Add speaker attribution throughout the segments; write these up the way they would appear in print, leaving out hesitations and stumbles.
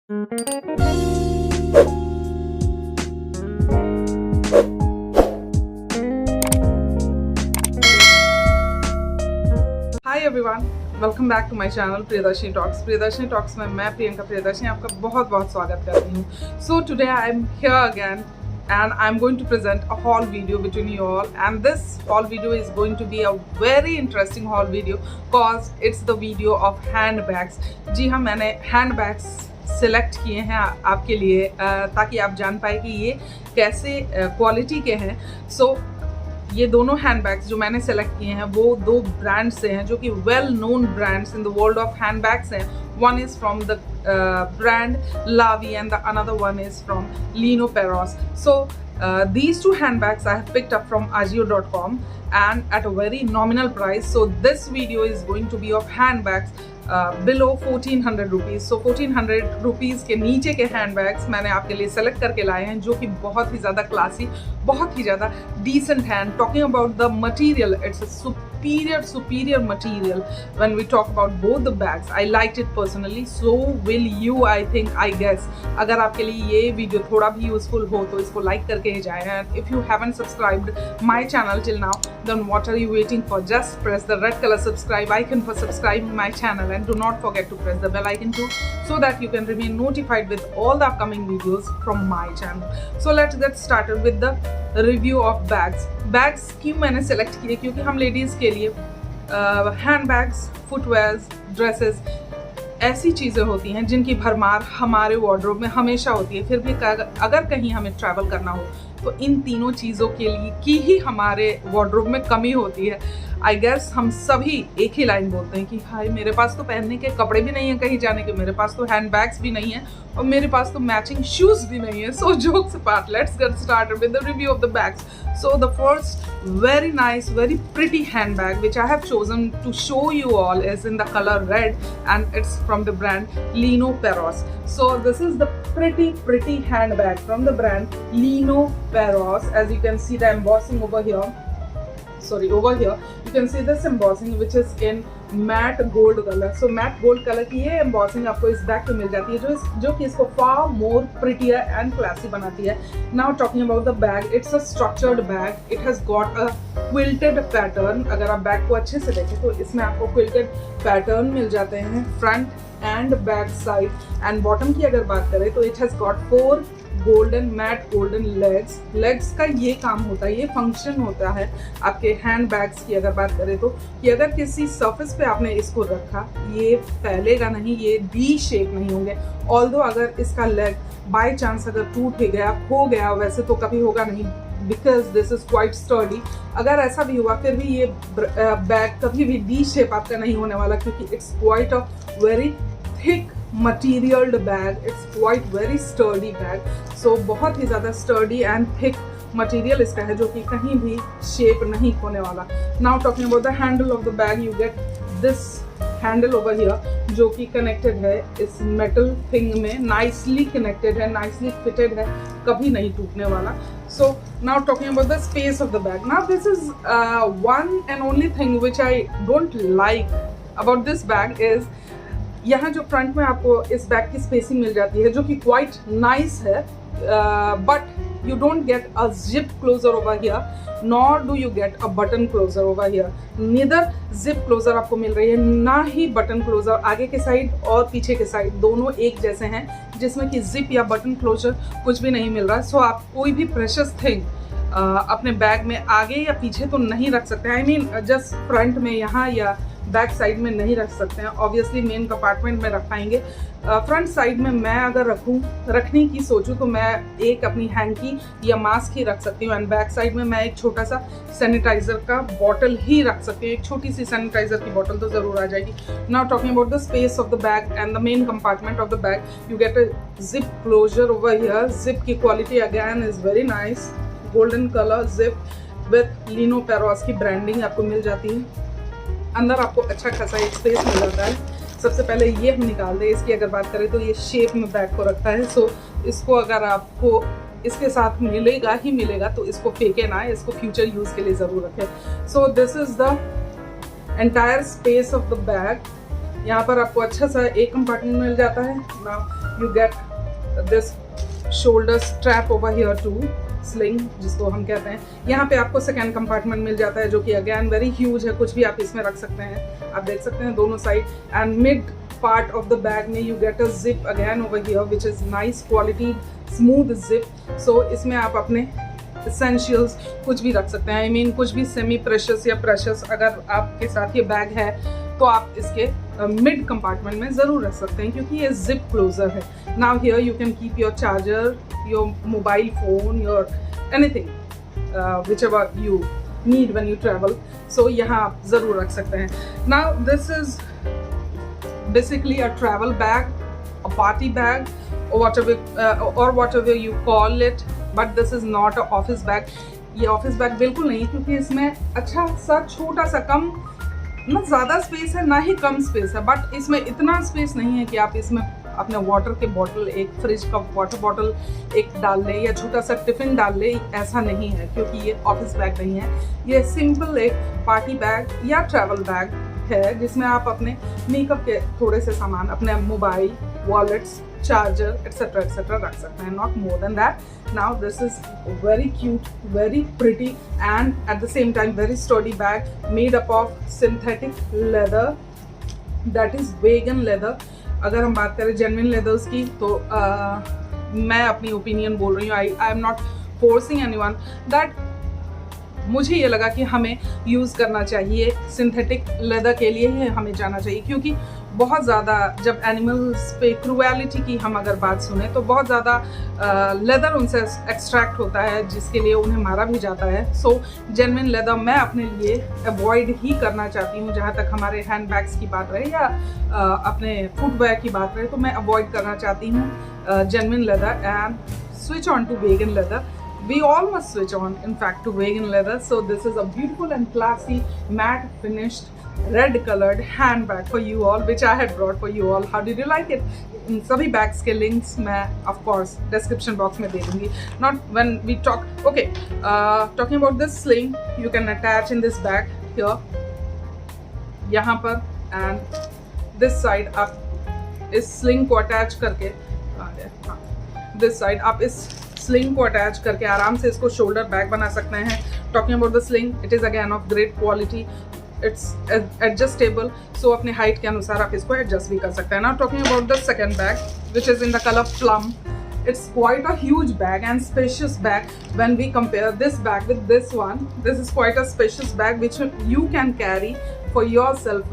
Speaker 1: Hi everyone, welcome back to my channel Priyadarshini talks. Priyadarshini talks में मैं प्रियंका प्रियदर्शनी आपका बहुत बहुत स्वागत करती हूँ। So today I am here again and I'm going to present a haul video between you all, and this haul video is going to be a very interesting haul video cause it's the video of handbags। जी हाँ, मैंने handbags select किए हैं आपके लिए ताकि आप जान पाए कि ये कैसे क्वालिटी के हैं। सो ये दोनों हैंडबैग्स जो मैंने सेलेक्ट किए हैं वो दो ब्रांड से हैं जो कि well known brands in the world of handbags हैं। One is from the brand Lavi and the another one is from Lino Peros. So these two handbags I have picked up from Ajio.com and at a very nominal price. So this video is going to be of handbags below 1400 rupees. So 1400 rupees के नीचे के handbags मैंने आपके लिए select करके लाए हैं जो कि बहुत ही ज़्यादा क्लासी, बहुत ही ज़्यादा decent हैं। Talking about the material, it's a superior material when we talk about both the bags. I liked it personally, so will you, I think, I guess। अगर आपके लिए ये वीडियो थोड़ा भी यूजफुल हो तो इसको लाइक करके ही जाएं। And if you haven't subscribed my channel till now, then what are you waiting for? Just press the red color subscribe icon for subscribing my channel and do not forget to press the bell icon too so that you can remain notified with all the upcoming videos from my channel। So let's get started with the review of bags। Bags क्यों मैंने select किए? क्योंकि हम ladies के लिए handbags, footwears, dresses ऐसी चीज़ें होती हैं जिनकी भरमार हमारे वार्डरोब में हमेशा होती है। फिर भी अगर कहीं हमें ट्रैवल करना हो तो इन तीनों चीज़ों के लिए की ही हमारे वार्डरोब में कमी होती है। आई गेस हम सभी एक ही लाइन बोलते हैं कि हाय मेरे पास तो पहनने के कपड़े भी नहीं हैं कहीं जाने के, मेरे पास तो हैंडबैग्स भी नहीं हैं और मेरे पास तो मैचिंग शूज़ भी नहीं है। सो jokes apart, let's get started with the review of the bags. So the first very nice, very pretty handbag which I have chosen to show you all is in the color red and it's from the brand Lino Peros. So this is the pretty handbag from the brand Lino Peros. As you can see the embossing over here. Over here you can see this embossing which is in matte gold color। So matte gold color की ये embossing आपको इस bag पे मिल जाती है जो कि इसको far more prettier and classy बनाती है। Now talking about the bag, it's a structured bag. It has got a quilted pattern। अगर आप बैग को अच्छे से देखें तो इसमें आपको quilted pattern मिल जाते हैं front and back side. And bottom की अगर बात करें तो it has got 4 matte golden legs का ये काम होता है, ये फंक्शन होता है आपके हैंड बैग्स की अगर बात करें तो कि अगर किसी सरफेस पे आपने इसको रखा ये फैलेगा नहीं, ये डी शेप नहीं होंगे। ऑल्दो अगर इसका लेग बाय चांस अगर टूट ही गया, खो गया, वैसे तो कभी होगा नहीं because this is quite sturdy. अगर ऐसा भी हुआ फिर भी ये बैग कभी भी डी शेप आपका नहीं होने वाला क्योंकि it's quite a very thick materialed bag, it's quite very sturdy bag। so बहुत ही ज़्यादा sturdy and thick material इसका है जो कि कहीं भी shape नहीं खोने वाला। now talking about the handle of the bag, you get this handle over here जो कि connected है इस metal thing में, nicely connected है, nicely fitted है, कभी नहीं टूटने वाला। so now talking about the space of the bag, now this is one and only thing which I don't like about this bag is यहाँ जो फ्रंट में आपको इस बैग की स्पेसिंग मिल जाती है जो कि क्वाइट नाइस है, but you don't get a zip closure over here nor do you get a button closure over here. Neither zip closure आपको मिल रही है ना ही बटन क्लोजर। आगे के साइड और पीछे के साइड दोनों एक जैसे हैं जिसमें कि जिप या बटन क्लोजर कुछ भी नहीं मिल रहा। सो आप कोई भी प्रेशियस थिंग अपने बैग में आगे या पीछे तो नहीं रख सकते। आई मीन जस्ट फ्रंट में यहाँ या बैक साइड में नहीं रख सकते हैं। ऑब्वियसली मेन कंपार्टमेंट में रख पाएंगे। फ्रंट साइड में मैं अगर रखने की सोचूं तो मैं एक अपनी हैंकी या मास्क ही रख सकती हूँ एंड बैक साइड में मैं एक छोटा सा सैनिटाइजर का बॉटल ही रख सकती हूँ। एक छोटी सी सैनिटाइजर की बॉटल तो ज़रूर आ जाएगी। Now talking about the space of the bag and the main compartment of the bag, you get a zip closure over here. Zip की quality again is very nice, golden colour zip with Lino Perros की branding आपको मिल जाती है। अंदर आपको अच्छा खासा एक स्पेस मिल जाता है। सबसे पहले ये हम निकाल दें, इसकी अगर बात करें तो ये शेप में बैग को रखता है। सो इसको अगर आपको इसके साथ मिलेगा ही मिलेगा तो इसको फेंके ना, इसको फ्यूचर यूज़ के लिए ज़रूर रखें। So this is the entire space of the bag. यहाँ पर आपको अच्छा सा एक कंपार्टमेंट मिल जाता है। Now you get this shoulder strap over here to sling, जिसको हम कहते हैं। यहाँ पे आपको सेकेंड कंपार्टमेंट मिल जाता है जो कि अगेन वेरी ह्यूज है, कुछ भी आप इसमें रख सकते हैं। आप देख सकते हैं दोनों side. And mid part of the bag में you get a zip again over here which is nice quality smooth zip. So इसमें आप अपने एसेंशियल्स कुछ भी रख सकते हैं। आई मीन कुछ भी सेमी प्रेशियस या प्रेशियस अगर आपके साथ ये बैग है तो आप इसके मिड कंपार्टमेंट में ज़रूर रख सकते हैं, क्योंकि ये जिप क्लोजर है। Now here you can keep your charger, your mobile phone, your anything which ever you need when you travel. So यहाँ आप ज़रूर रख सकते हैं। Now this is basically a travel bag, a party bag, or whatever you call it, but this is not a office bag. ये office bag बिल्कुल नहीं, क्योंकि इसमें अच्छा सा छोटा सा कम ना ज़्यादा स्पेस है ना ही कम स्पेस है, बट इसमें इतना स्पेस नहीं है कि आप इसमें अपने वाटर के बॉटल, एक फ्रिज का वाटर बॉटल एक डाल लें या छोटा सा टिफ़िन डाल लें। ऐसा नहीं है, क्योंकि ये ऑफिस बैग नहीं है। ये सिंपल एक पार्टी बैग या ट्रैवल बैग है जिसमें आप अपने मेकअप के थोड़े से सामान, अपने मोबाइल, वॉलेट्स, charger, etc. रख सकते हैं, not more than that. Now this is very cute, very pretty, and at the same time very sturdy bag made up of synthetic leather, that is vegan leather. अगर हम बात करें genuine leathers की तो मैं अपनी ओपिनियन बोल रही हूँ। I am not forcing anyone that मुझे ये लगा कि हमें यूज़ करना चाहिए सिंथेटिक लेदर के लिए ही हमें जाना चाहिए, क्योंकि बहुत ज़्यादा जब एनिमल्स पे क्रूएलिटी की हम अगर बात सुने तो बहुत ज़्यादा लेदर उनसे एक्सट्रैक्ट होता है, जिसके लिए उन्हें मारा भी जाता है। सो जेन्युइन लेदर मैं अपने लिए अवॉइड ही करना चाहती हूँ। जहाँ तक हमारे हैंड बैग्स की बात रहे या अपने फुटवेयर की बात रहे तो मैं अवॉइड करना चाहती हूँ genuine leather and switch on to vegan leather. We all must switch on in fact to vegan leather. So this is a beautiful and classy matte finished red colored handbag for you all, which I had brought for you all. How did you like it? इन सभी bags के links मैं of course description box में दे दूँगी. Not when we talk. Okay, talking about this sling, you can attach in this bag here. यहाँ पर and this side आप इस sling को attach करके this side आप इस स्लिंग को अटैच करके आराम से इसको शोल्डर बैग बना सकते हैं. Talking about the sling, it is again of great quality, it's adjustable, so अपने हाइट के अनुसार आप इसको एडजस्ट भी कर सकते हैं. Now talking about the second bag which is in the colour plum. It's quite a huge bag and spacious bag when we compare this bag with this one. This is quite a spacious bag which you can carry for yourself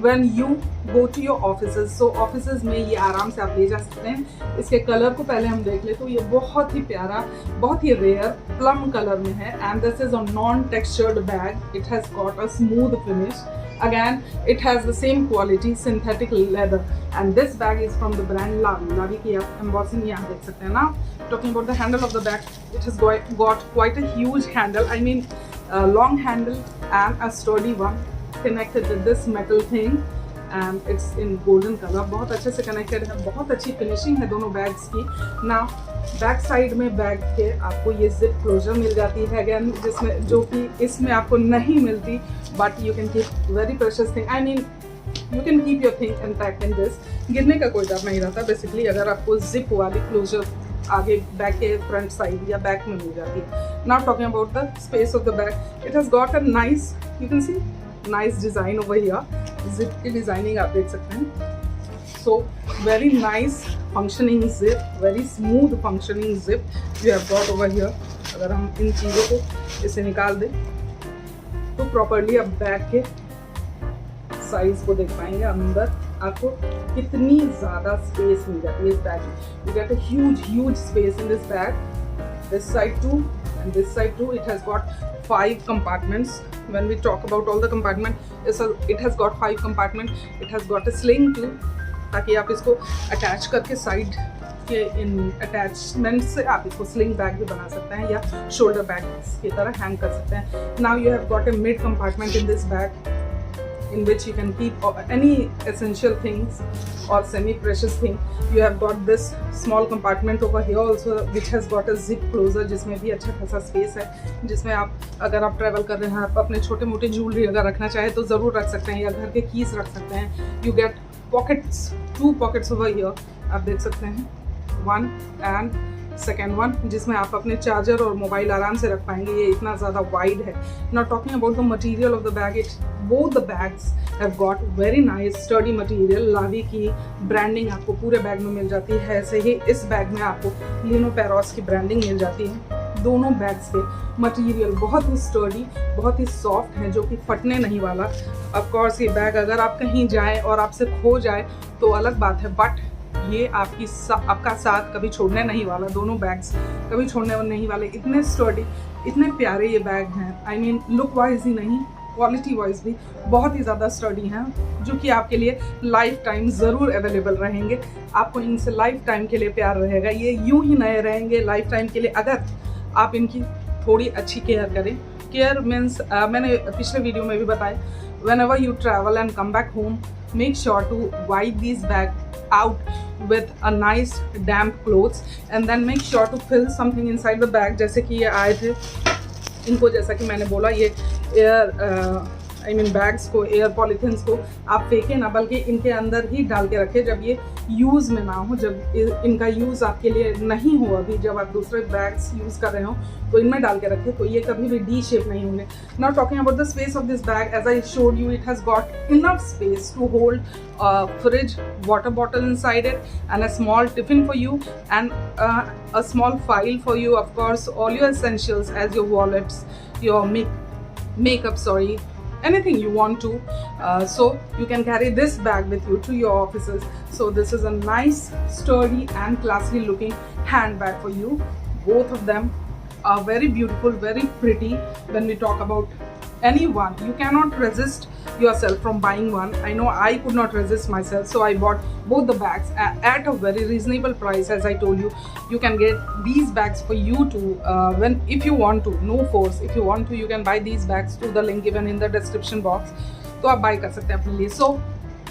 Speaker 1: when you go to your offices. So offices में ये आराम से आप ले जा सकते हैं. इसके कलर को पहले हम देख ले तो ये बहुत ही प्यारा, बहुत ही रेयर प्लम कलर में है. And this is a non-textured bag. It has got a smooth finish. Again, it has the same quality, synthetic leather, and this bag is from the brand Lavi. Lavi की आप embossing यहाँ देख सकते हैं ना. Talking about the handle of the bag, it has got quite a huge handle. I mean, a long handle and a sturdy one connected with this metal thing, and it's in golden color. बहुत अच्छे से connected है, बहुत अच्छी finishing है दोनों bags की. Now, back side में बैग के आपको ये जिप क्लोजर मिल जाती है अगेन, जिसमें जो कि इसमें आपको नहीं मिलती, but you can keep very precious thing. I mean you can keep your thing intact in this. गिरने का कोई डर नहीं रहता बेसिकली अगर आपको जिप वाली क्लोजर आगे बैग के फ्रंट साइड या बैक में मिल जाती है. Now talking about the space of the bag, it has got a nice, you can see nice design over here. Zip की डिज़ाइनिंग आप देख सकते हैं. So very nice functioning zip, very smooth functioning zip you have got over here. अगर हम इन चीज़ों को इसे निकाल दें तो प्रॉपरली आप बैग के साइज को देख पाएंगे. अंदर आपको कितनी ज़्यादा स्पेस मिल जाती है इस बैग में. You get a huge space in this bag. This side too and this side too. It has got 5 compartments. When we talk about all the compartment, it has got 5 compartments. It has got a sling too, ताकि आप इसको attach करके side के in attachment से आप इसको sling bag भी बना सकते हैं या शोल्डर बैग की तरह हैंग कर सकते हैं. Now you have got a mid compartment in this bag in which you can keep any essential things or semi-precious thing. You have got this small compartment over here also which has got a zip closer, जिसमें भी अच्छा खासा space है, जिसमें आप अगर आप travel कर रहे हैं, आप अपने छोटे मोटे ज्वेलरी अगर रखना चाहे तो ज़रूर रख सकते हैं या घर के कीज़ रख सकते हैं. You get pockets, 2 pockets over here, आप देख सकते हैं, 1 एंड सेकेंड वन, जिसमें आप अपने चार्जर और मोबाइल आराम से रख पाएंगे। ये इतना ज़्यादा वाइड है। Not talking about the material of the bag, it both the bags have got very nice sturdy material. लावी की ब्रांडिंग आपको पूरे बैग में मिल जाती है। ऐसे ही इस बैग में आपको लिनो पैरोस की ब्रांडिंग मिल जाती है। दोनों बैग्स के मटेरियल बहुत ही स्टर्डी, बहुत ही सॉफ्ट है, जो कि फटने नहीं वाला। ऑफ कोर्स ये बैग अगर आप कहीं जाएं और आपसे खो जाए तो अलग बात है, बट ये आपका साथ कभी छोड़ने नहीं वाला। दोनों बैग्स कभी छोड़ने नहीं वाले। इतने स्टर्डी, इतने प्यारे ये बैग हैं। आई मीन लुक वाइज ही नहीं, क्वालिटी वाइज भी बहुत ही ज़्यादा स्टर्डी हैं, जो कि आपके लिए लाइफ टाइम ज़रूर अवेलेबल रहेंगे। आपको इनसे लाइफ टाइम के लिए प्यार रहेगा। ये यूं ही नए रहेंगे लाइफ टाइम के लिए, अगर आप इनकी थोड़ी अच्छी केयर करें। केयर मीन्स मैंने पिछले वीडियो में भी बताया, whenever you travel and come back home, make sure to wipe these bag out with a nice damp clothes and then make sure to fill something inside the bag। जैसे कि ये आए थे, इनको जैसा कि मैंने बोला, ये एयर बैग्स को, एयर पॉलीथिन्स को आप फेंकें ना, बल्कि इनके अंदर ही डाल के रखें जब ये यूज़ में ना हो, जब इनका यूज़ आपके लिए नहीं हो। अभी जब आप दूसरे बैग्स यूज़ कर रहे हो तो इनमें डाल के रखें, तो ये कभी भी डी शेप नहीं होंगे। Now talking about the space of this bag, as I showed you, it has got enough space to hold fridge, water bottle inside it, and a small tiffin for you, and a small file for you, of course, all your essentials as your wallets, your makeup, anything you want to, so you can carry this bag with you to your offices. So this is a nice, sturdy and classy looking handbag for you. Both of them are very beautiful, very pretty. When we talk about anyone, you cannot resist yourself from buying one. I know I could not resist myself, so I bought both the bags at a very reasonable price. As I told you, you can get these bags for you to if you want to, no force, if you want to, you can buy these bags through the link given in the description box, तो आप buy कर सकते हैं अपने लिए। So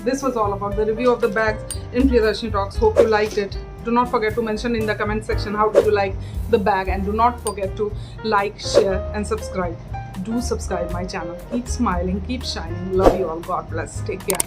Speaker 1: this was all about the review of the bags in Priyadarshini Talks. Hope you liked it. Do not forget to mention in the comment section how did you like the bag, and do not forget to like, share and subscribe. Do subscribe my channel. Keep smiling, keep shining. Love you all. God bless. Take care.